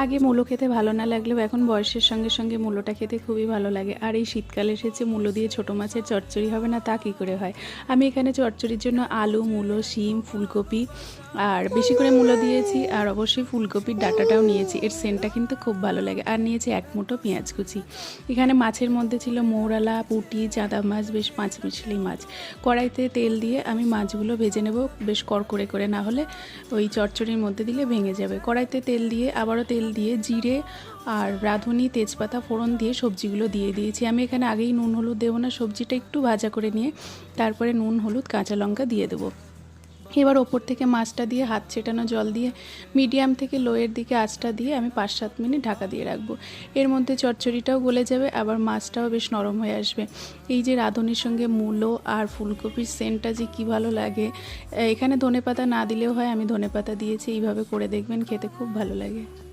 আগে মূলো খেতে ভালো না লাগলেও এখন বয়সের সঙ্গে সঙ্গে মূলোটা খেতে খুবই ভালো লাগে। আর এই শীতকাল এসেছে, মূলো দিয়ে ছোটো মাছের চচ্চড়ি হবে না তা কী করে হয়। আমি এখানে চচ্চড়ির জন্য আলু, মূলো, শিম, ফুলকপি আর বেশি করে মূলো দিয়েছি, আর অবশ্যই ফুলকপির ডাঁটাটাও নিয়েছি, এর সেন্টটা কিন্তু খুব ভালো লাগে। আর নিয়েছি 1 মুঠো পেঁয়াজ কুচি। এখানে মাছের মধ্যে ছিল মৌরালা, পুঁটি, চাঁদা মাছ, বেশ পাঁচমিশালি মাছ। কড়াইতে তেল দিয়ে আমি মাছগুলো ভেজে নেব বেশ কড়কড়ে করে, না হলে ওই চচ্চড়ির মধ্যে দিলে ভেঙে যাবে। কড়াইতে তেল দিয়ে আবারও তেল দিয়ে জিরে আর রাঁধুনি, তেজপাতা ফোড়ন দিয়ে সবজিগুলো দিয়ে দিয়েছি। আমি এখানে আগেই নুন হলুদ দেবো না, সবজিটা একটু ভাজা করে নিয়ে তারপরে নুন হলুদ কাঁচা লঙ্কা দিয়ে দেবো। এবার ওপর থেকে মাছটা দিয়ে হাত ছেটানো জল দিয়ে মিডিয়াম থেকে লোয়ের দিকে আঁচটা দিয়ে আমি 5-7 মিনিট ঢাকা দিয়ে রাখবো। এর মধ্যে চচ্চড়িটাও গলে যাবে, আবার মাছটাও বেশ নরম হয়ে আসবে। এই যে রাঁধুনির সঙ্গে মূলো আর ফুলকপির সেন্টটা যে কী ভালো লাগে। এখানে ধনেপাতা না দিলেও হয়, আমি ধনেপাতা দিয়েছি। এইভাবে করে দেখবেন, খেতে খুব ভালো লাগে।